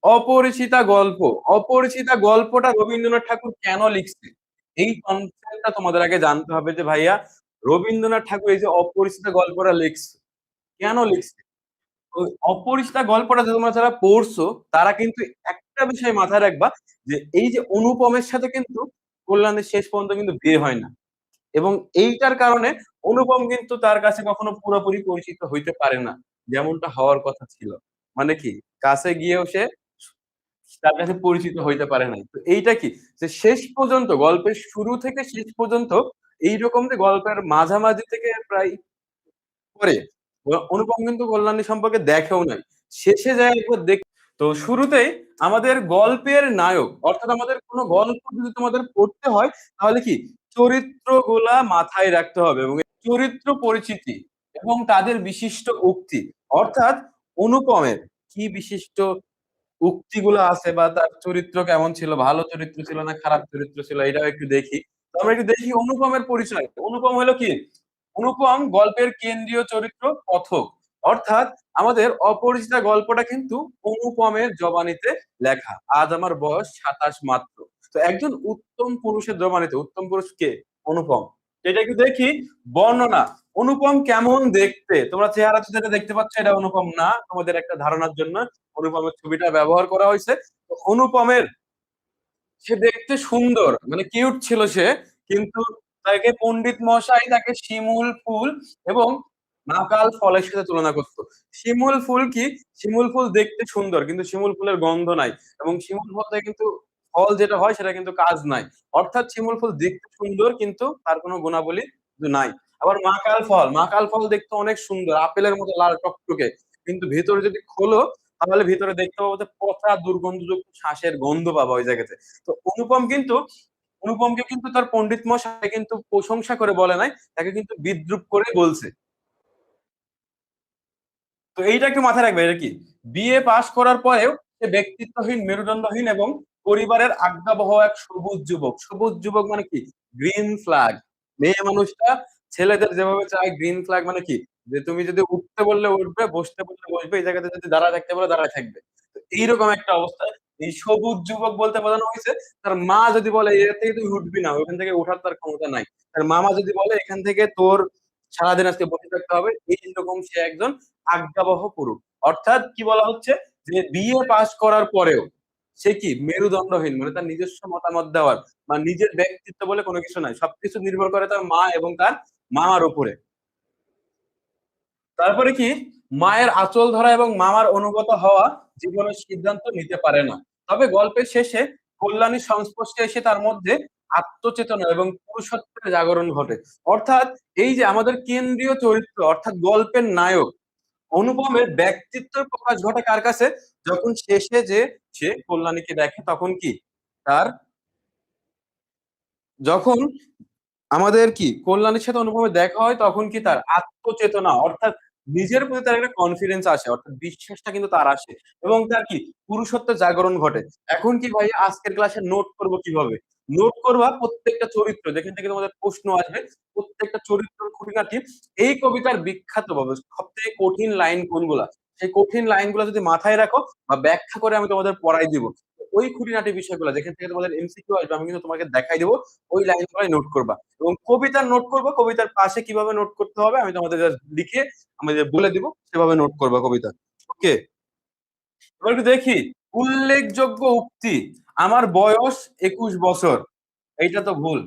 অপরিচিতা গল্প। অপরিচিতা গল্পটা রবীন্দ্রনাথ ঠাকুর কেন লিখছে? এই কনসেপ্টটা তোমাদের আগে জানতে হবে যে ভাইয়া রবীন্দ্রনাথ ঠাকুর এই যে অপরিচিতা গল্পটা লিখছে, কেন লিখছে? ওই অপরিচিতা গল্পটা যে তোমরা যারা পড়ছো তারা কিন্তু একটা বিষয় মাথায় রাখবা যে এই যে অনুপমের সাথে কিন্তু কল্যাণের শেষ পর্যন্ত কিন্তু বিয়ে হয় না। এবং এইটার কারণে অনুপম কিন্তু তার কাছে কখনো পুরোপুরি পরিচিত হইতে পারে না। যেমনটা হওয়ার কথা ছিল। মানে কি? কাছে গিয়েও সে তার কাছে পরিচিত হইতে পারে নাই। তো এইটা কি? যে শেষ পর্যন্ত গল্পের শুরু থেকে শেষ পর্যন্ত এইরকম যে গল্পের মাঝামাঝি থেকে প্রায় পরে অনুপম কিন্তু কল্যাণী সম্পর্কে দেখেও নাই। শেষে যায় একবার তো শুরুতেই আমাদের গল্পের নায়ক অর্থাৎ আমাদের কোনো গল্প যদি তোমাদের পড়তে হয় তাহলে কি চরিত্রগুলা মাথায় রাখতে হবে এবং এই চরিত্র পরিচিতি এবং তাদের বিশিষ্ট উক্তি অর্থাৎ অনুপমের কি বিশিষ্ট উক্তিগুলো আছে বা তার চরিত্র কেমন ছিল, ভালো চরিত্র ছিল না খারাপ চরিত্র ছিল এটাও একটু দেখি। তো আমরা একটু দেখি অনুপমের পরিচয়। অনুপম হলো কি? অনুপম গল্পের কেন্দ্রীয় চরিত্র কথক। অর্থাৎ আমাদের অপরিচিতা গল্পটা কিন্তু অনুপমের জবানিতে লেখা। আজ আমার বয়স ২৭ মাত্র। তো একজন উত্তম পুরুষের জবানিতে, উত্তম পুরুষ কে? অনুপম। এটা একটু দেখি বর্ণনা। অনুপম কেমন দেখতে? তোমরা চেহারাতে যেটা দেখতে পাচ্ছ এটা অনুপম না। তোমাদের একটা ধারণার জন্য অনুপমের ছবিটা ব্যবহার করা হয়েছে। তো অনুপমের সে দেখতে সুন্দর মানে কিউট ছিল সে কিন্তু তাকে পণ্ডিত মশাই তাকে শিমুল ফুল এবং নাকাল ফলের সাথে তুলনা করতো। শিমুল ফুল কি? শিমুল ফুল দেখতে সুন্দর কিন্তু শিমুল ফুলের গন্ধ নাই এবং শিমুল ফল থেকে কিন্তু ফল যেটা হয় সেটা কিন্তু কাজ নাই। অর্থাৎ শিমুল ফুল দেখতে সুন্দর কিন্তু তার কোনো গুণাবলী কিন্তু নাই। আবার মাকাল ফল দেখতে অনেক সুন্দর আপেলের মতো লাল টকটকে কিন্তু ভেতরে যদি খোলো তাহলে ভিতরে দেখতে পাবো যে পচা দুর্গন্ধযুক্ত শ্বাসের গন্ধ পাবো ওই জায়গাতে। তো অনুপমকে কিন্তু তার পণ্ডিত মশাই কিন্তু প্রশংসা করে বলে নাই, তাকে কিন্তু বিদ্রূপ করে বলছে। তো এইটা একটু মাথায় রাখবে এটা কি বিএ পাশ করার পরেও সে ব্যক্তিত্বহীন মেরুদণ্ডহীন এবং পরিবারের আজ্ঞাবহ এক সবুজ যুবক মানে কি গ্রিন ফ্ল্যাগ মেয়ে মানুষটা ছেলেদের যেভাবে চায় গ্রিন ফ্ল্যাগ মানে কি যে তুমি যদি উঠতে বললে উঠবে বসতে বললে বসবে এই জায়গাতে যদি দাঁড়ায় থাকতে বলে দাঁড়ায় থাকবে তো এইরকম একটা অবস্থা এই সবুজ যুবক বলতে বোঝানো হয়েছে তার মা যদি বলে এর থেকে তুই উঠবি না ওখান থেকে উঠার তার ক্ষমতা নাই তার মামা যদি বলে এখান থেকে তোর সারাদিন আজকে বসে থাকতে হবে এইরকম সে একজন আজ্ঞাবহ পুরুষ অর্থাৎ কি বলা হচ্ছে যে বিএ পাশ করার পরেও সে কি মেরুদণ্ডহীন মানে তার নিজস্ব মতামত দেওয়ার বা নিজের ব্যক্তিত্ব বলে কোনো কিছু নাই সবকিছু নির্ভর করে তার মা এবং তার মামার উপরে তারপরে কি মায়ের আঁচল ধরা এবং মামার অনুগত হওয়া জীবনের সিদ্ধান্ত নিতে পারে না তবে গল্পের শেষে কল্যাণীর সংস্পর্শে এসে তার মধ্যে আত্মচেতনা এবং পুরুষত্বের জাগরণ ঘটে অর্থাৎ এই যে আমাদের কেন্দ্রীয় চরিত্র অর্থাৎ গল্পের নায়ক অনুপমের ব্যক্তিত্বের প্রকাশ ঘটে কার কাছে যখন শেষে যে সে কল্যাণীকে দেখে তখন কি তার যখন আমাদের কি কল্যাণীর সাথে অনুপমের দেখা হয় তখন কি তার আত্মচেতনা অর্থাৎ নিজের প্রতি তার একটা কনফিডেন্স আসে অর্থাৎ বিশ্বাসটা কিন্তু তার আসে এবং তার কি পুরুষত্বের জাগরণ ঘটে এখন কি ভাই আজকের ক্লাসে নোট করব কিভাবে নোট করবা প্রত্যেকটা চরিত্র যেখান থেকে তোমাদের প্রশ্ন আসবে প্রত্যেকটা চরিত্র খুঁটিনাটি এই কবিতার বিখ্যাত ভাবে সব থেকে কঠিন লাইন কোনগুলা সেই কঠিন লাইনগুলো যদি মাথায় রাখো বা ব্যাখ্যা করে আমি তোমাদের পড়াই দিব ওই খুঁটিনাটি বিষয়গুলো যেখান থেকে তোমাদের এমসিকিউ আসবে আমি কিন্তু তোমাকে দেখাই দিব ওই লাইনগুলো নোট করবা এবং কবিতার নোট করবো কবিতার পাশে কিভাবে নোট করতে হবে আমি তোমাদের just লিখে আমি যে বলে দিব সেভাবে নোট করবা কবিতা ওকে এবার একটু দেখি উল্লেখযোগ্য উক্তি আমার বয়স ২১ বছর এইটা তো ভুল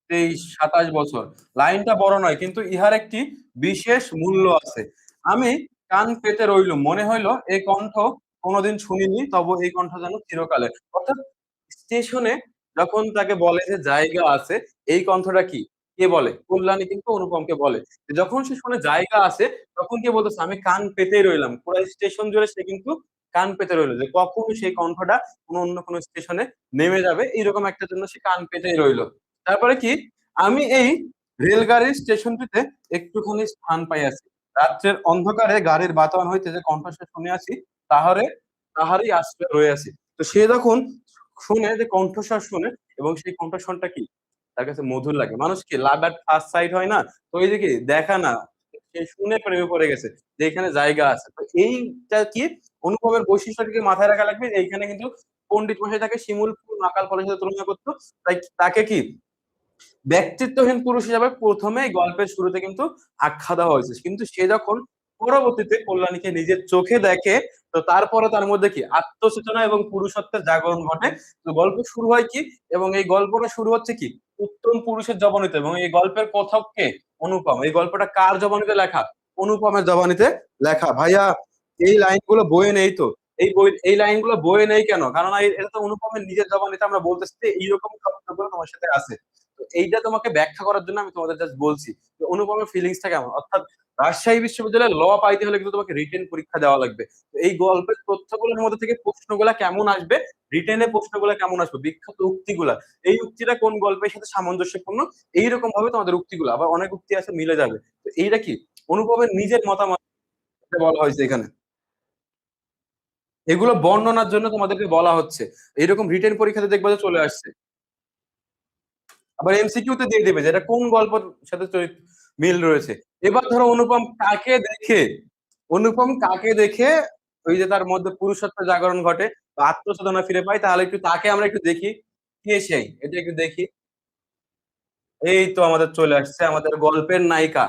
২৩ ২৭ বছর লাইনটা বড় নয় কিন্তু ইহার একটি বিশেষ মূল্য আছে আমি কান পেতে রইলুম মনে হইলো এই কণ্ঠ কোনোদিন শুনিনি তবু এই কণ্ঠ যেন চিরকালের অর্থাৎ স্টেশনে যখন তাকে বলে যে জায়গা আছে এই কণ্ঠটা কি কে বলে কল্যাণী কিন্তু অনুপমকে বলে যে যখন সে শুনে জায়গা আছে তখন কে বলতেছে আমি কান পেতেই রইলাম পুরো স্টেশন জুড়ে সে কিন্তু কান পেতে রইলো যে কখন সেই কণ্ঠটা কোনো অন্য কোনো স্টেশনে নেমে যাবে এইরকম একটা জন্য সে কান পেতেই রইলো তারপরে কি আমি এই রেলগাড়ির স্টেশনটিতে একটুখানি স্থান পাইয়াছি রাত্রের অন্ধকারে গাড়ির বাতায়ন হইতে যে কণ্ঠস্বর শুনিয়াছি তাহারে তাহারই আশ্রয় রয়েছি তো সে যখন শুনে যে কণ্ঠস্বর শুনে এবং সেই কণ্ঠস্বরটা কি তার কাছে মধুর লাগে মানুষ কি লাভ এট ফার্স্ট সাইট হয় না তো এই যে কি দেখা না সে শুনে প্রেমে পড়ে গেছে যে এখানে জায়গা আছে। তো এইটা কি অনুপমের বৈশিষ্ট্যটাকে মাথায় রাখা লাগবে। এইখানে কিন্তু পণ্ডিত মশাই তাকে শিমুল ফুল মাকাল ফলের সাথে তুলনা করতো। তাই তাকে কি ব্যক্তিত্বহীন পুরুষ হিসাবে প্রথমে গল্পের শুরুতে কিন্তু আখ্যা দেওয়া হয়েছে। কিন্তু সে যখন পরবর্তীতে কল্যাণীকে নিজের চোখে দেখে, তো তারপরে তার মধ্যে কি আত্মচেতনা এবং পুরুষত্বের জাগরণ ঘটে। তো গল্প শুরু হয় কি, এবং এই গল্পটা শুরু হচ্ছে কি উত্তম পুরুষের জবানিতে, এবং এই গল্পের কথক কে? অনুপম। এই গল্পটা কার জবানিতে লেখা? অনুপমের জবানিতে লেখা। ভাইয়া এই লাইনগুলো বইয়ে নেই তো। এই লাইনগুলো বইয়ে নেই কেন? কারণ এটা তো অনুপমের নিজের জবানিতে আমরা বলতেছি যে এইরকম শব্দগুলো তোমার সাথে আছে। তো এইটা তোমাকে ব্যাখ্যা করার জন্য আমি তোমাদের জাস্ট বলছি যে অনুপমের ফিলিংসটা কেমন। অর্থাৎ রাজশাহী বিশ্ববিদ্যালয়ে ল পাইতে হলে কিন্তু তোমাকে রিটেন পরীক্ষা দেওয়া লাগবে। তো এই গল্পের তথ্যগুলোর মধ্যে থেকে প্রশ্নগুলা কেমন আসবে, রিটেনে প্রশ্নগুলা কেমন আসবে, বিখ্যাত উক্তিগুলা, এই উক্তিটা কোন গল্পের সাথে সামঞ্জস্যপূর্ণ, এইরকম ভাবে তোমাদের উক্তিগুলো। আবার অনেক উক্তি আছে মিলে যাবে। তো এইটা কি অনুপমের নিজের মতামত বলা হয়েছে এখানে। এগুলো বর্ণনার জন্য তোমাদেরকে বলা হচ্ছে। এইরকম রিটেন পরীক্ষাতে দেখবে যে চলে আসছে। আবার এমসিকিউ তে দিয়ে দেবে যে এটা কোন গল্পের সাথে মিল রয়েছে। এবার ধরো অনুপম কাকে দেখে ওই যে তার মধ্যে পুরুষত্ব জাগরণ ঘটে বা আত্মচেতনা ফিরে পায়, তাহলে একটু তাকে আমরা একটু দেখি কে সেই, এটা একটু দেখি। এই তো আমাদের চলে আসছে আমাদের গল্পের নায়িকা।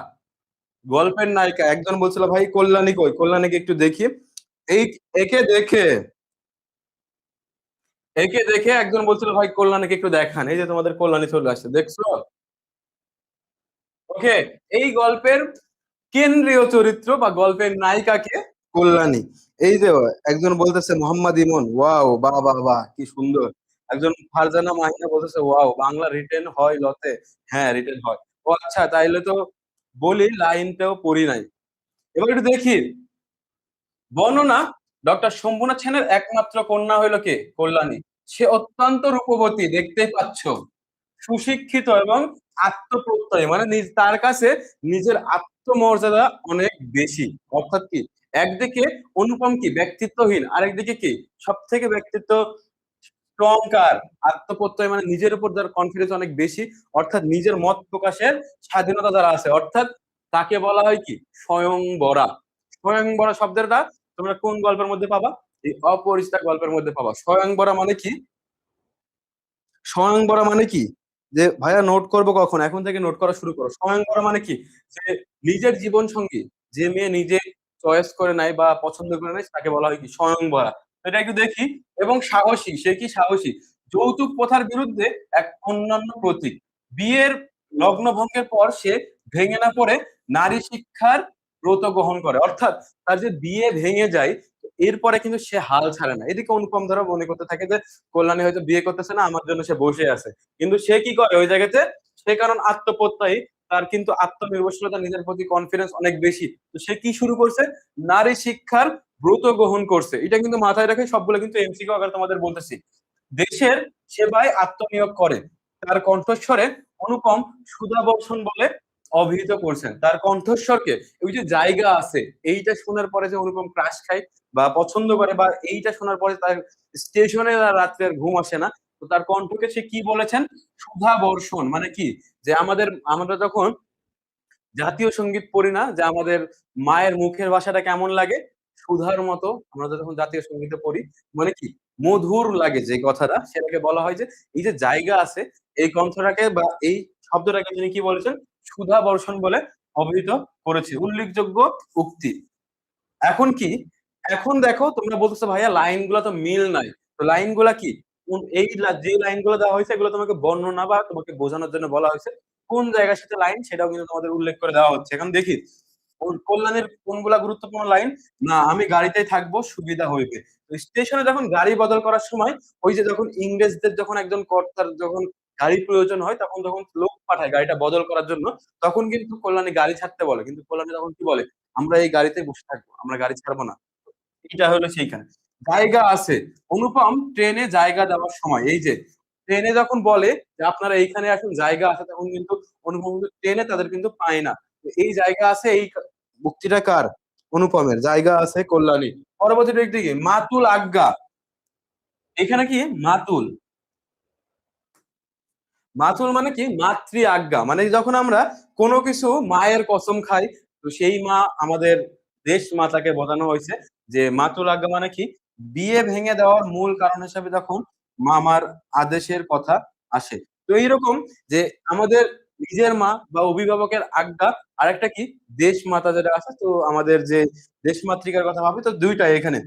গল্পের নায়িকা একজন বলছিল ভাই কল্যাণী কই, কল্যাণীকে একটু দেখি। এই একে দেখে একে দেখে একজন বলছিল ভাই কল্যাণীকে একটু দেখান। এই যে তোমাদের কল্যাণী চলে আসছে, দেখছো? ওকে, এই গল্পের কেন্দ্রীয় চরিত্র বা গল্পের নায়িকাকে? কল্যাণী। এই যে একজন বলতেছে মোহাম্মদ ইমন, ওয়াও, বাহ বাহ বাহ, কি সুন্দর। একজন ফারজানা মাহিনা বলতেছে ওয়াও, বাংলা রিটেন হয় লতে? হ্যাঁ, রিটেন হয়। ও আচ্ছা, তাইলে তো বলি লাইনটাও পড়ি নাই। এবার একটু দেখি বর্ণনা। ডক্টর শম্ভুনাথ সেনের একমাত্র কন্যা হইল কে? কল্যাণী। সে অত্যন্ত রূপবতী, দেখতেই পাচ্ছ, সুশিক্ষিত এবং আত্মপ্রত্যয়ী, মানে তার কাছে নিজের আত্মমর্যাদা অনেক বেশি। অর্থাৎ কি একদিকে অনুপম কি ব্যক্তিত্বহীন, আরেকদিকে কি সব থেকে ব্যক্তিত্ব স্ট্রং কার? আত্মপ্রত্যয়, মানে নিজের উপর যার কনফিডেন্স অনেক বেশি, অর্থাৎ নিজের মত প্রকাশের স্বাধীনতা যারা আছে, অর্থাৎ তাকে বলা হয় কি স্বয়ংবরা। স্বয়ংবরা শব্দটা তোমরা কোন গল্পের মধ্যে পাবা? এই অপরিচিতা গল্পের মধ্যে পাবা। স্বয়ংবরা মানে কি? স্বয়ংবরা মানে কি? যে ভাইয়া নোট করব কখন? এখন থেকে নোট করা শুরু করো। স্বয়ংবরা মানে কি? যে নিজের জীবন সঙ্গী, যে মেয়ে নিজে চয়েস করে নাই বা পছন্দ করে নাই, তাকে বলা হয় কি স্বয়ংবরা। তো এটা একটু দেখি। এবং সাহসী, সে কি সাহসী? যৌতুক প্রথার বিরুদ্ধে এক অন্যান্য প্রতীক। বিয়ের লগ্ন ভঙ্গের পর সে ভেঙে না পড়ে নারী শিক্ষার ব্রত গ্রহণ করে। অর্থাৎ তার যে বিয়ে ভেঙে যায়, এরপরে কিন্তু সে হাল ছাড়ে না। এদিকে অনুপম ধরো মনে করতে থাকে যে কল্যাণী হয়তো বিয়ে করতেছে না, আমার জন্য সে বসে আছে। কিন্তু সে কি করে ওই জায়গাতে? সে কারণ আত্মপ্রত্যয়ী, তার কিন্তু আত্মনির্ভরশীলতা, নিজের প্রতি কনফিডেন্স অনেক বেশি। তো সে কি শুরু করছে? নারী শিক্ষার ব্রত গ্রহণ করছে। এটা কিন্তু মাথায় রাখে, সবগুলো কিন্তু এমসিকিউ আকারে তোমাদের বলতেছি। দেশের সেবায় আত্মনিয়োগ করে। তার কণ্ঠস্বরে অনুপম সুধা বর্ষণ বলে অভিহিত করছেন। তার কণ্ঠস্বরকে, ওই যে জায়গা আছে, এইটা শোনার পরে যে অনুপম ক্রাশ খায় বা পছন্দ করে, বা এইটা শোনার পরে তার স্টেশনে রাত্রে আর ঘুম আসে না। তো তার কণ্ঠকে সে কি বলেছেন? সুধা বর্ষণ। মানে কি? যে আমরা যখন জাতীয় সঙ্গীত পড়ি না, যে আমাদের মায়ের মুখের ভাষাটা কেমন লাগে? সুধার মতো। আমরা যখন জাতীয় সঙ্গীতে পড়ি, মানে কি মধুর লাগে যে কথাটা, সেটাকে বলা হয় যে এই যে জায়গা আছে, এই কণ্ঠটাকে বা এই শব্দটাকে তিনি কি বলেছেন? সুধা বর্ষণ বলে অভিহিত করেছে। উল্লেখযোগ্য উক্তি। এখন কি? এখন দেখো তোমরা বলতেছো ভাইয়া লাইন গুলা তো মিল নাই। তো লাইন গুলা কি? যে লাইন গুলো দেওয়া হয়েছে এগুলো তোমাকে বর্ণনা বা তোমাকে বোঝানোর জন্য বলা হয়েছে। কোন জায়গার সাথে লাইন সেটাও কিন্তু তোমাদের উল্লেখ করে দেওয়া হচ্ছে। এখন দেখি কল্যাণের কোনগুলা গুরুত্বপূর্ণ লাইন। না, আমি গাড়িতেই থাকবো, সুবিধা হইবে। তো স্টেশনে যখন গাড়ি বদল করার সময়, ওই যে যখন ইংরেজদের যখন একজন কর্তার যখন গাড়ি প্রয়োজন হয়, তখন যখন লোক পাঠায় গাড়িটা বদল করার জন্য, তখন কিন্তু কল্যাণী গাড়ি ছাড়তে বলে। কিন্তু কল্যাণী তখন কি বলে? আমরা এই গাড়িতে বসে থাকবো, আমরা গাড়ি ছাড়বো না। এটা হলো সেইখানে। জায়গা আছে। অনুপম ট্রেনে জায়গা দেওয়ার সময়, এই যে ট্রেনে যখন বলে যে আপনারা এইখানে আসুন জায়গা আছে, তখন কিন্তু অনুপম কিন্তু ট্রেনে তাদের কিন্তু পায় না। তো এই জায়গা আছে, এই মুক্তিটা কার? অনুপমের। জায়গা আছে কল্যাণী। পরবর্তী ব্যক্তি কি? মাতুল আজ্ঞা। এখানে কি মাতুল? মাতুল মানে কি? মাতৃ আজ্ঞা। মানে যখন আমরা কোনো কিছু মায়ের কসম খাই, সেই মা আমাদের দেশ মাতাকে বোঝানো হয়েছে যে মাতুল আজ্ঞা মানে কি, বিয়ে ভেঙে দেওয়ার মূল কারণ হিসাবে যখন মামার আদেশের কথা আসে। তো এইরকম যে আমাদের নিজের মা বা অভিভাবকের আজ্ঞা, আরেকটা কি দেশ মাতা যেটা আছে, তো আমাদের যে দেশ মাতৃকার কথা ভাবি, তো দুইটাই এখানে।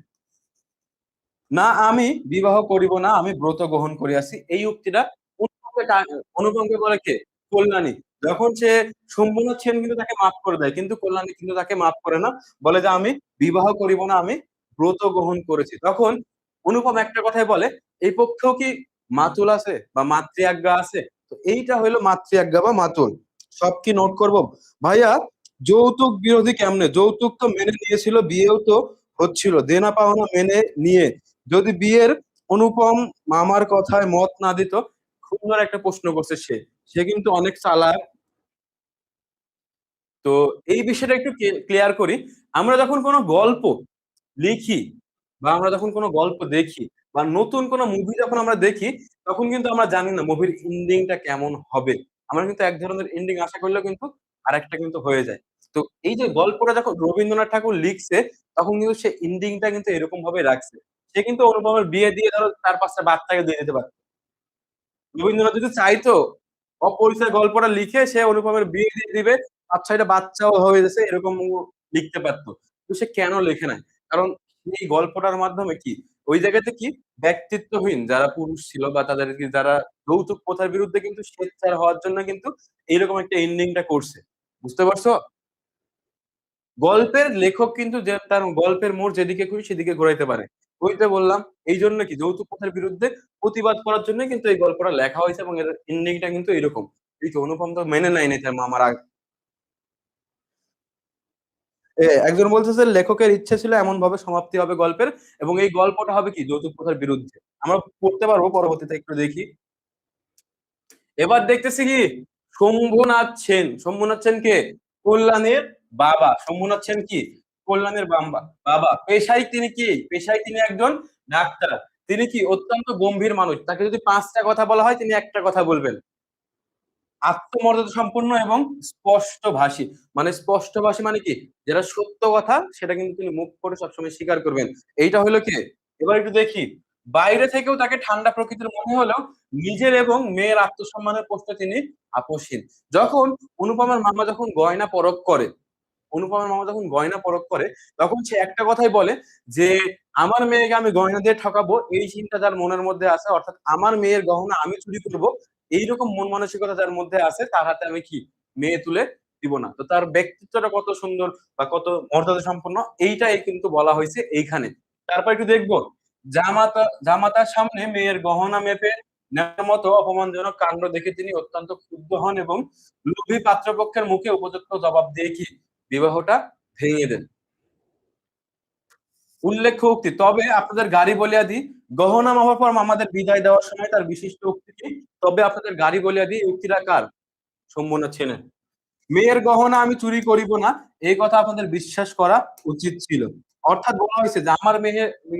না আমি বিবাহ করিব না, আমি ব্রত গ্রহণ করিয়াছি, এই উক্তিটা অনুপমকে বলে কে? কল্যাণী। যখন সে শম্ভুনাথ সেন কিন্তু তাকে মাফ করে দেয়, কিন্তু কল্যাণী কিন্তু তাকে মাফ করে না, বলে যে আমি বিবাহ করিব না, আমি ব্রত গ্রহণ করেছি। তখন অনুপম একটা কথাই বলে, এই পক্ষেও কি মাতুল আছে বা মাতৃ আজ্ঞা আছে? তো এইটা হইলো মাতৃ আজ্ঞা বা মাতুল। সব কি নোট করব ভাইয়া? যৌতুক বিরোধী কেমনে? যৌতুক তো মেনে নিয়েছিল, বিয়েও তো হচ্ছিল, দেনা পাওনা মেনে নিয়ে যদি বিয়ের অনুপম মামার কথায় মত না দিত। সুন্দর একটা প্রশ্ন করছে সে, সে কিন্তু অনেক চালাক। তো এই বিষয়টা একটু ক্লিয়ার করি। আমরা যখন কোনো গল্প লিখি বা আমরা যখন কোনো গল্প দেখি বা নতুন কোনো মুভি যখন আমরা দেখি, তখন কিন্তু আমরা জানি না মুভির এন্ডিংটা কেমন হবে। আমরা কিন্তু এক ধরনের এন্ডিং আশা করলেও কিন্তু আরেকটা কিন্তু হয়ে যায়। তো এই যে গল্পটা যখন রবীন্দ্রনাথ ঠাকুর লিখছে, তখন কিন্তু সে এন্ডিংটা কিন্তু এরকম ভাবে রাখছে। সে কিন্তু অনুপমের বিয়ে দিয়ে ধরো ৪-৫ টা বাচ্চাকে দিয়ে দিতে পারত। রবীন্দ্রনাথ যদি চাইতো, অপরিচয় গল্পটা লিখে সে অনুপমের বিয়ে দিয়ে দিবে, ৫-৬ টা বাচ্চাও হয়ে গেছে, এরকম লিখতে পারতো। কিন্তু সে কেন লেখে নাই? কারণ এই গল্পটার মাধ্যমে কি ওই জায়গাতে কি ব্যক্তিত্বহীন যারা পুরুষ ছিল বা তাদেরকে যারা যৌতুক প্রথার বিরুদ্ধে কিন্তু সোচ্চার হওয়ার জন্য কিন্তু এইরকম একটা এন্ডিংটা করছে। বুঝতে পারছো? গল্পের লেখক কিন্তু যে তার গল্পের মোড় যেদিকে খুশি সেদিকে ঘোরাইতে পারে। ওই তো বললাম, এই জন্য কি যৌতুক প্রথার বিরুদ্ধে প্রতিবাদ করার জন্য কিন্তু এই গল্পটা লেখা হয়েছে এবং এর এন্ডিংটা কিন্তু এরকম। এই তো অনুপম তো মেনে নেয়নি তার মামার একজন বলতেছে লেখকের ইচ্ছে ছিল এমন ভাবে সমাপ্তি হবে গল্পের, এবং এই গল্পটা হবে কি যৌতুক প্রথার বিরুদ্ধে। আমরা পড়তে পারবো পরবর্তীতে, একটু দেখি। এবার দেখতেছি কি শম্ভুনাথ সেন। শম্ভুনাথ সেন কে? কল্যাণের বাবা। শম্ভুনাথ সেন কি? কল্যাণের বাবা। পেশায় তিনি কি? পেশায় তিনি একজন ডাক্তার। তিনি কি অত্যন্ত গম্ভীর মানুষ, তাকে যদি ৫টা কথা বলা হয় তিনি একটা কথা বলবেন। আত্মমর্যাদা সম্পন্ন এবং স্পষ্টভাষী। মানে স্পষ্টভাষী মানে কি, যেটা সত্য কথা সেটা কিন্তু তিনি মুখ করে সবসময় স্বীকার করবেন। এইটা হলো কে? এবার একটু দেখি। বাইরে থেকেও তাকে ঠান্ডা প্রকৃতির মনে হলেও নিজের এবং মেয়ের আত্মসম্মানের প্রশ্নে তিনি আপোষহীন। যখন অনুপমার মামা যখন গয়না পরখ করে, তখন সে একটা কথাই বলে যে আমার মেয়েকে আমি গয়না দিয়ে ঠকাবো, এই চিন্তা যার মনের মধ্যে আছে, অর্থাৎ আমার মেয়ের গহনা আমি চুরি করবো, এইরকম মন মানসিকতা যার মধ্যে আছে, তার হাতে আমি কি মেয়ে তুলে দিব না। তো তার ব্যক্তিত্বটা কত সুন্দর বা কত মর্যাদা সম্পন্ন, এইটাই কিন্তু বলা হয়েছে এইখানে। তারপর একটু দেখবো, জামাতার সামনে মেয়ের গহনা মেপে নেওয়ার মতো অপমানজনক কাণ্ড দেখে তিনি অত্যন্ত ক্ষুব্ধ হন এবং লোভী পাত্রপক্ষের মুখে উপযুক্ত জবাব দিয়ে কি বিবাহটা ভেঙে দেন। উল্লেখ্য উক্তি, তবে আপনাদের গাড়ি বলিয়া দিই, গহনা মাপার পর মামাদের বিদায় দেওয়ার সময় তার বিশিষ্ট উক্তি কি, তবে আপনাদের গাড়ি বলিয়া দিই, এই উক্তিটা কার? শম্ভুনাথ সেনের। মেয়ের গহনা আমি চুরি করিব না, এই কথা আপনাদের বিশ্বাস করা উচিত ছিল। অর্থাৎ বলা হয়েছে যে আমার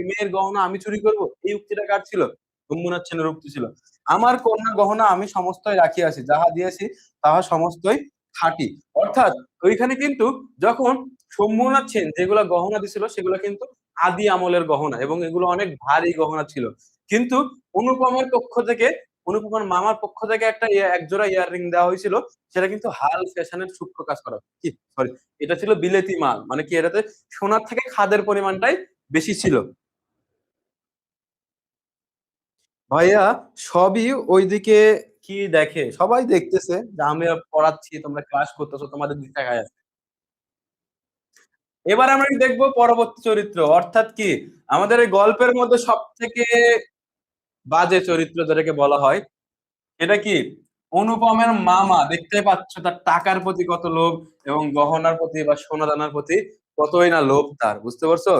মেয়ের গহনা আমি চুরি করব, এই উক্তিটা কার ছিল? শম্ভুনাথ সেনের উক্তি ছিল। আমার কন্যা গহনা আমি সমস্তই রাখিয়াছি, যাহা দিয়েছি তাহা সমস্তই খাঁটি। অর্থাৎ ওইখানে কিন্তু যখন শম্ভুনাথ সেন যেগুলো গহনা দিছিল সেগুলো কিন্তু আদি আমলের গহনা এবং এগুলো অনেক ভারী গহনা ছিল। কিন্তু অনুপমের পক্ষ থেকে, অনুপমার মামার পক্ষ থেকে একটা এক জোড়া ইয়াররিং দেওয়া হয়েছিল, সেটা কিন্তু হাল ফ্যাশনের সূক্ষ্ম কাজ করা, কি সরি, এটা ছিল বিলেতি মাল, মানে কি এটাতে সোনার থেকে খাদের পরিমাণটাই বেশি ছিল। ভাইয়া সবই ওইদিকে কি দেখে, সবাই দেখতেছে যে আমি পড়াচ্ছি, তোমরা ক্লাস করতেছো, তোমাদের দিক তাকায় আছে। এবার আমরা দেখবো পরবর্তী চরিত্র, অর্থাৎ কি আমাদের এই গল্পের মধ্যে সব থেকে বাজে চরিত্র যেটাকে বলা হয়, এটা কি অনুপমের মামা। দেখতে পাচ্ছ তার টাকার প্রতি কত লোভ এবং গহনার প্রতি বা সোনা দানার প্রতি কতই না লোভ তার, বুঝতে পারছো?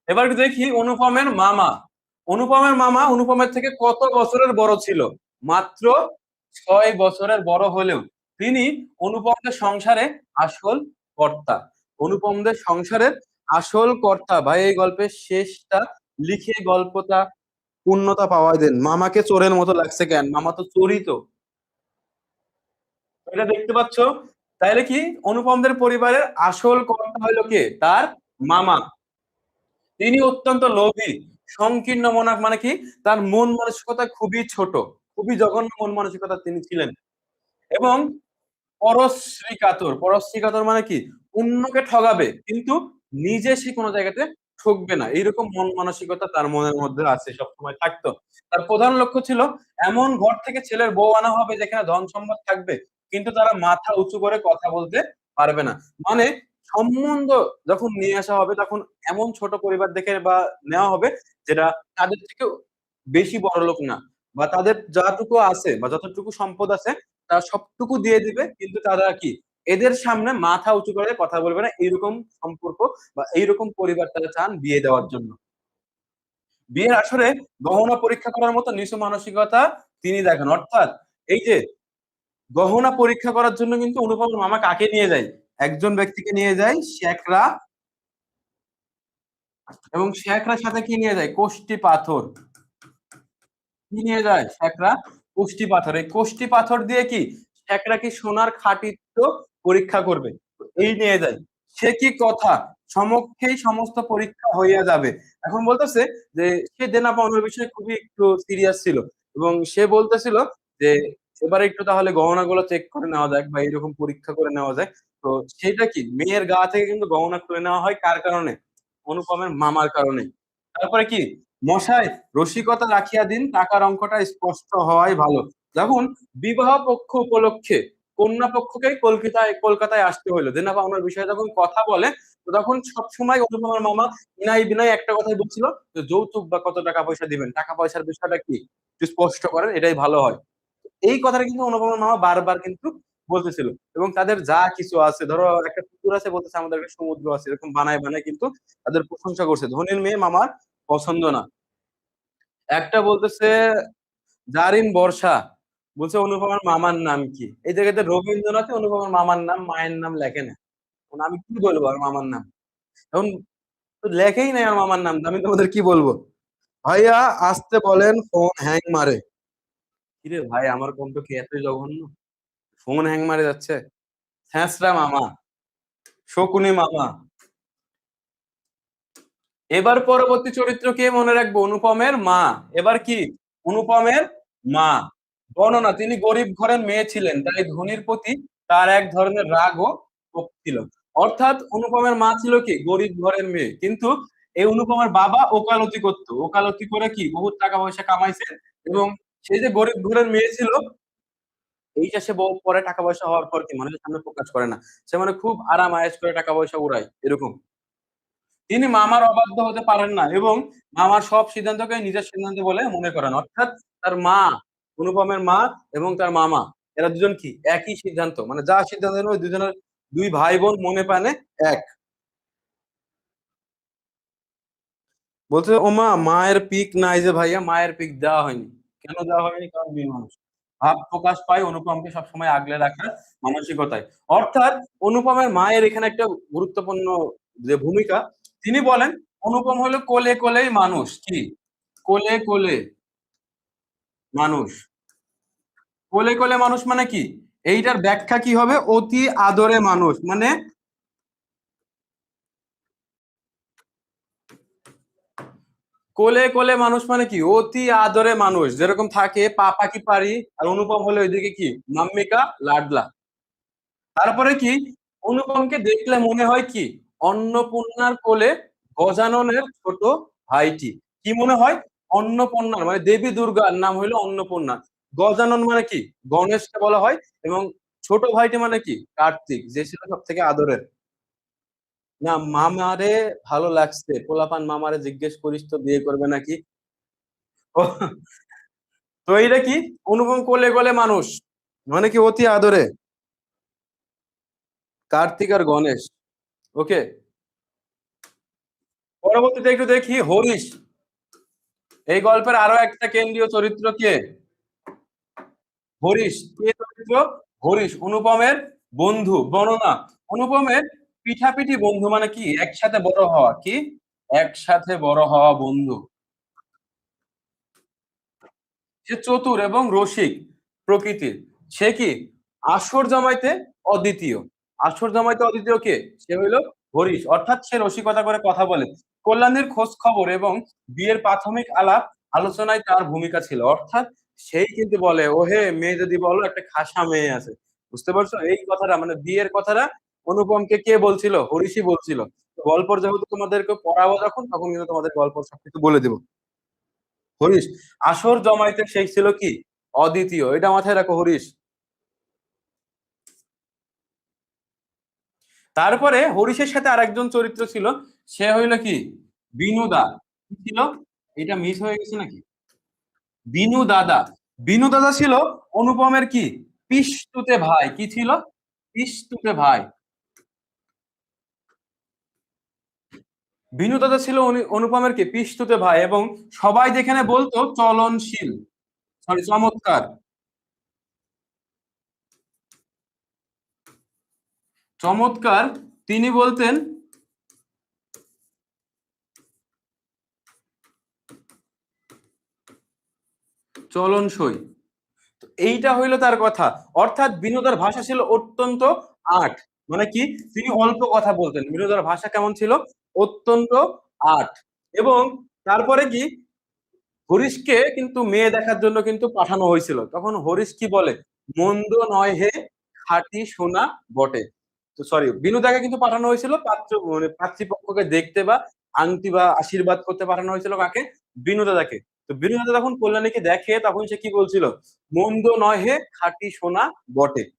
এবার একটু দেখি অনুপমের মামা। অনুপমের থেকে কত বছরের বড় ছিল? মাত্র ৬ বছরের বড় হলেও তিনি অনুপমদের সংসারে আসল কর্তা। অনুপমদের সংসারের আসল কর্তা। ভাই এই গল্পের শেষটা লিখে গল্পটা পূর্ণতা পাওয়া দেন। মামাকে চোরের মতো লাগছে কেন? মামা তো চোরই তো। এটা দেখতে পাচ্ছ, তাইলে কি অনুপমদের পরিবারের আসল কর্তা হলো কে? তার মামা। তিনি অত্যন্ত লোভী, সংকীর্ণ মনা মানে কি তার মন মানসিকতা খুবই ছোট, খুবই জঘন্য মন মানসিকতা তিনি ছিলেন। এবং পরশ্রী কাতর, পরশ্রী কাতর মানে কি অন্যকে ঠগাবে কিন্তু নিজে সে কোনো জায়গাতে ঠকবে না, এইরকম মন মানসিকতা তার মনের মধ্যে আছে, সবসময় থাকতো। তার প্রধান লক্ষ্য ছিল এমন ঘর থেকে ছেলের বউ আনা হবে যেখানে ধন সম্পদ থাকবে কিন্তু তারা মাথা উঁচু করে কথা বলতে পারবে না। মানে সম্বন্ধ যখন নিয়ে আসা হবে তখন এমন ছোট পরিবার দেখে বা নেওয়া হবে যেটা তাদের থেকে বেশি বড় লোক না, বা তাদের যতটুকু আছে বা যতটুকু সম্পদ আছে তারা সবটুকু দিয়ে দিবে কিন্তু তারা কি এদের সামনে মাথা উঁচু করে কথা বলবে না, এইরকম সম্পর্ক বা এইরকম পরিবার তারা চান বিয়ে দেওয়ার জন্য। বিয়ের আসরে গহনা পরীক্ষা করার মতো নিচু মানসিকতা তিনি দেখান। অর্থাৎ এই যে গহনা পরীক্ষা করার জন্য কিন্তু অনুপমের মামা কাকে নিয়ে যায়? একজন ব্যক্তিকে নিয়ে যায় শ্যাকরা, এবং শ্যাকরার সাথে কি নিয়ে যায়? কোষ্টি পাথর। কি নিয়ে যায়? শ্যাকরা কোষ্টি পাথর। এই কোষ্টি পাথর দিয়ে কি শ্যাকরা কি সোনার খাঁটিত্ব পরীক্ষা করবে। এই নিয়ে যায়। সে কি কথা সমক্ষেই সমস্ত পরীক্ষা হইয়া যাবে। এখন বলতেছে যে সে দেনা পাওনার বিষয়ে খুবই একটু সিরিয়াস ছিল এবং সে বলতেছিল যে এবার একটু তাহলে গহনাগুলো চেক করে নেওয়া যাক বা এরকম পরীক্ষা করে নেওয়া যায়। তো সেটা কি মেয়ের গা থেকে কিন্তু গহনা খুলে নেওয়া হয় কার কারণে? অনুপমের মামার কারণে। তারপরে কি মশাই রসিকতা রাখিয়া দিন, টাকার অঙ্কটা স্পষ্ট হওয়াই ভালো। যখন বিবাহ পক্ষ উপলক্ষে কন্যা পক্ষকে কলকাতায় আসতে হইলো, দেনা পাওনার বিষয়ে যখন কথা বলে তো তখন সবসময় অনুপমার মামা ইনাই বিনাই একটা কথাই বলছিল যে যৌতুক বা কত টাকা পয়সা দিবেন, টাকা পয়সার বিষয়টা কি একটু স্পষ্ট করেন, এটাই ভালো হয়। এই কথাটা কিন্তু অনুপমার মামা বারবার কিন্তু বলতেছিল। এবং তাদের যা কিছু আছে, ধরো একটা পুকুর আছে, বলতেছে আমাদের একটা সমুদ্র আছে, এরকম বানায় বানায় কিন্তু তাদের প্রশংসা করছে। ধনীর মেয়ে মামার পছন্দ না। একটা বলতেছে জারিন বর্ষা, বলছে অনুপমার মামার নাম কি? এই জায়গাতে রবীন্দ্রনাথে অনুপমার মামার নাম মায়ের নাম লেখে না। এখন আমি কি বলবো আর মামার নাম? এখন তো লেখেই নাই আমার মামার নাম, তো আমি তোমাদের কি বলবো? ভাইয়া আসতে বলেন, ফোন হ্যাং মারে। কিরে ভাই, আমার কণ্ঠ কি এতই জঘন্য? ফোন হ্যাং মারে যাচ্ছে। ছ্যাঁচড়া মামা, শকুনি মামা। এবার পরবর্তী চরিত্র কে মনে রাখবো? অনুপমের মা। এবার কি অনুপমের মা। বর্ণনা, তিনি গরিব ঘরের মেয়ে ছিলেন তাই ধনীর প্রতি তার এক ধরনের রাগ ও ক্ষোভ ছিল। অর্থাৎ অনুপমের মা ছিল কি গরিব ঘরের মেয়ে, কিন্তু এই অনুপমের বাবা ওকালতি করতো, ওকালতি করে কি বহুত টাকা পয়সা কামাইছে। এবং সেই যে গরিব ঘরের মেয়ে ছিল, এইটা সে পরে টাকা পয়সা হওয়ার পর কি মানুষের সামনে প্রকাশ করে না। সে মানে খুব আরাম আয়েশ করে টাকা পয়সা উড়ায় এরকম। তিনি মামার অবাধ্য হতে পারেন না এবং মামার সব সিদ্ধান্তকে নিজের সিদ্ধান্ত বলে মনে করেন। অর্থাৎ তার মা, অনুপমের মা এবং তার মামা, এরা দুজন কি একই সিদ্ধান্ত, মানে যা সিদ্ধান্ত নেবে ওই দুজনের, দুই ভাই বোন মনে প্রাণে এক। বলছে ও মা, মায়ের পিক নাই যে ভাইয়া, মায়ের পিক দেওয়া হয়নি। কেন দেওয়া হয়নি? কারণ মেয়ে মানুষ। ভাব প্রকাশ পায় অনুপমকে সবসময় আগলে রাখার মানসিকতায়। অর্থাৎ অনুপমের মায়ের এখানে একটা গুরুত্বপূর্ণ যে ভূমিকা, তিনি বলেন অনুপম হলো কোলে কোলেই মানুষ। কি কোলে কোলে মানুষ? কোলে কোলে মানুষ মানে কি? এইটার ব্যাখ্যা কি হবে? অতি আদরে মানুষ মানে কোলে কোলে মানুষ মানে কি অতি আদরে মানুষ, যেরকম থাকে পাপা কি পারি, আর অনুপম হলে ওইদিকে কি মাম্মিকা লাডলা। তারপরে কি অনুপমকে দেখলে মনে হয় কি অন্নপূর্ণার কোলে গজাননের ছোট ভাইটি। কি মনে হয়? অন্নপূর্ণার মানে দেবী দুর্গার নাম হইলো অন্নপূর্ণা। গজানন মানে কি গণেশকে বলা হয়। এবং ছোট ভাইটি মানে কি কার্তিক, যে ছিল সব থেকে আদরের। না, মামারে ভালো লাগছে, পোলাপান মামারে জিজ্ঞেস করিস তো বিয়ে করবে নাকি। ও, তো এইটা কি অনুপম কোলে কোলে মানুষ মানে কি অতি আদরে কার্তিক আর গণেশ। ওকে, পরবর্তীতে একটু দেখি হরিশ। এই গল্পের আরো একটা কেন্দ্রীয় চরিত্র কে? হরিশ। কে চরিত্র? হরিশ অনুপমের বন্ধু। বর্ণনা, অনুপমের পিঠাপিঠি বন্ধু মানে কি একসাথে বড় হওয়া, কি একসাথে বড় হওয়া বন্ধু। সে চতুর এবং রসিক প্রকৃতির। সে কি আসর জমাইতে অদ্বিতীয়। আসর জমাইতে অদ্বিতীয় কে? সে হইল হরিশ। অর্থাৎ সে রসিকতা করে কথা বলে। কল্যাণীর খোঁজ খবর এবং বিয়ের প্রাথমিক আলাপ আলোচনায় তার ভূমিকা ছিল। অর্থাৎ সেই কিন্তু বলে, ওহে মেয়ে যদি বলো একটা খাসা মেয়ে আছে। বুঝতে পারছো? এই কথাটা মানে বিয়ের কথাটা অনুপমকে কে বলছিল? হরিশই বলছিল। গল্পর যেহেতু তোমাদেরকে পড়াবো যখন, তখন কিন্তু তোমাদের গল্প সবকিছু বলে দেব। হরিশ আসর জমাইতে সেই ছিল কি? অদ্বিতীয়। এটা মাথায় রাখো হরিশ। তারপরে হরিশের সাথে আরেকজন চরিত্র ছিল, সে হইল কি? বিনু দা। কি ছিল? এটা মিস হয়ে গেছে নাকি? বিনু দাদা। বিনু দাদা ছিল অনুপমের কি? পিসতুতে ভাই। কি ছিল? পিসতুতে ভাই। বিনু দাদা ছিল অনুপমের কি? পিসতুতে ভাই এবং সবাই যেখানে বলতো চলনশীল, সরি চমৎকার, চমৎকার, তিনি বলতেন চলনসই। তো এইটা হইলো তার কথা। অর্থাৎ বিনোদার ভাষা ছিল অত্যন্ত আট। মানে কি? তিনি অল্প কথা বলতেন। বিনোদার ভাষা কেমন ছিল? অত্যন্ত আট। এবং তারপরে কি? হরিশকে কিন্তু মেয়ে দেখার জন্য কিন্তু পাঠানো হয়েছিল। তখন হরিশ কি বলে? মন্দ নয় হে, খাঁটি সোনা বটে। তো সরি, বিনুদাকে কিন্তু পাঠানো হয়েছিল পাত্র মানে পাত্রীপক্ষকে দেখতে বা আংটি বা আশীর্বাদ করতে পাঠানো হয়েছিল কাকে? বিনুদাদাকে। তো বিনুদাদা যখন কল্যাণীকে দেখে তখন সে কি বলছিল? মন্দ নয় হে, খাঁটি সোনা বটে।